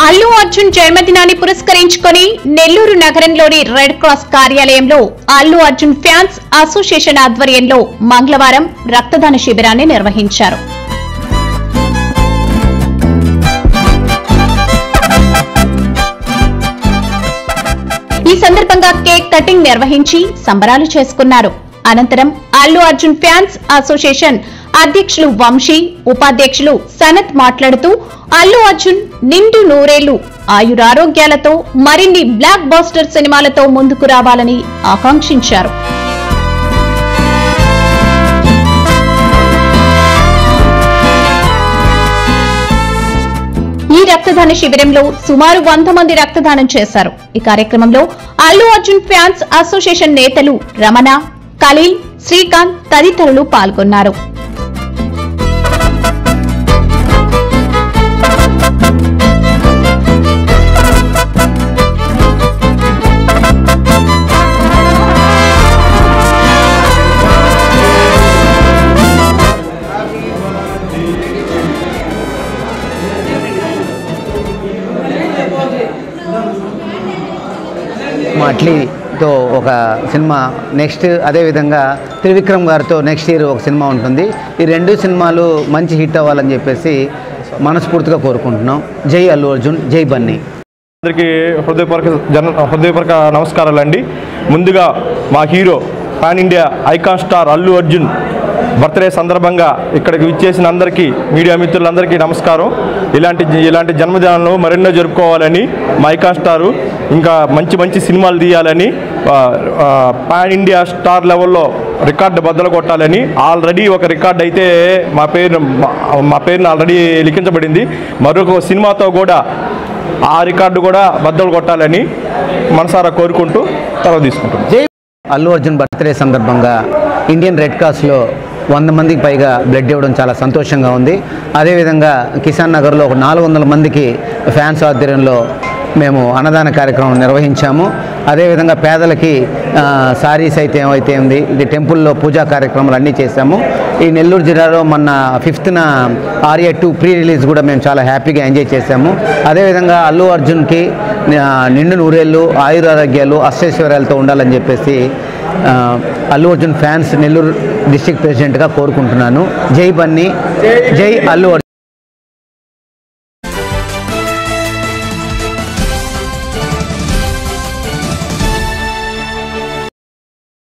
అల్లు అర్జున్ జన్మదినాన్ని పురస్కరించుకొని నెల్లూరు నగరంలోని రెడ్ క్రాస్ కార్యాలయంలో అల్లు అర్జున్ ఫ్యాన్స్ అసోసియేషన్ ఆధ్వర్యంలో మంగళవారం రక్తదాన శిబిరాన్ని నిర్వహించారు. ఈ సందర్భంగా కేక్ కటింగ్ నిర్వహించి సంబరాలు చేసుకున్నారు. అనంతరం అల్లు అర్జున్ ఫ్యాన్స్ అసోసియేషన్ అధ్యక్షులు వంశీ, ఉపాధ్యక్షులు సనత్ మాట్లాడుతూ అల్లు అర్జున్ నిండు నూరేళ్లు ఆయురారోగ్యాలతో మరిన్ని బ్లాక్ బస్టర్ సినిమాలతో ముందుకు రావాలని ఆకాంక్షించారు. ఈ రక్తదాన శిబిరంలో సుమారు 100 మంది రక్తదానం చేశారు. ఈ కార్యక్రమంలో అల్లు అర్జున్ ఫ్యాన్స్ అసోసియేషన్ నేతలు రమణ, ఖలీల్, శ్రీకాంత్ తదితరులు పాల్గొన్నారు. అట్లీతో ఒక సినిమా నెక్స్ట్, అదేవిధంగా త్రివిక్రమ్ గారితో నెక్స్ట్ ఇయర్ ఒక సినిమా ఉంటుంది. ఈ రెండు సినిమాలు మంచి హిట్ అవ్వాలని చెప్పేసి మనస్ఫూర్తిగా కోరుకుంటున్నాం. జై అల్లు అర్జున్, జై బన్నీ. అందరికీ హృదయపూర్వక నమస్కారాలండి. ముందుగా మా hero pan India icon star Allu Arjun birthday సందర్భంగా ఇక్కడికి విచ్చేసిన అందరికీ, మీడియా మిత్రులందరికీ నమస్కారం. ఇలాంటి జన్మదినాలను మరెన్నో జరుపుకోవాలని, మా ఐకాన్ స్టారు ఇంకా మంచి సినిమాలు తీయాలని, పాన్ ఇండియా స్టార్ లెవెల్లో రికార్డు బద్దలు కొట్టాలని. ఆల్రెడీ ఒక రికార్డు అయితే మా పేరును ఆల్రెడీ లిఖించబడింది. మరొక సినిమాతో కూడా ఆ రికార్డు కూడా బద్దలు కొట్టాలని మనసారా కోరుకుంటూ తర్వాత తీసుకుంటున్నాం. అల్లు అర్జున్ బర్త్డే సందర్భంగా ఇండియన్ రెడ్ క్రాస్లో 100 మందికి పైగా బ్లడ్ ఇవ్వడం చాలా సంతోషంగా ఉంది. అదేవిధంగా కిసాన్ నగర్లో ఒక 400 మందికి ఫ్యాన్స్ ఆధ్వర్యంలో మేము అన్నదాన కార్యక్రమం నిర్వహించాము. అదేవిధంగా పేదలకి సారీస్ అయితే ఏమైతే ఉంది, ఇది టెంపుల్లో పూజా కార్యక్రమాలు అన్నీ చేశాము. ఈ నెల్లూరు జిల్లాలో మొన్న 5th ఆర్యా 2 ప్రీ రిలీజ్ కూడా మేము చాలా హ్యాపీగా ఎంజాయ్ చేశాము. అదేవిధంగా అల్లు అర్జున్కి నిండు నూరేళ్ళు ఆయురారోగ్యాలు అష్టైశ్వర్యాలతో ఉండాలని చెప్పేసి అల్లు అర్జున్ ఫ్యాన్స్ నెల్లూరు డిస్ట్రిక్ట్ ప్రెసిడెంట్గా కోరుకుంటున్నాను. జై బన్నీ, జై అల్లు అర్జున్.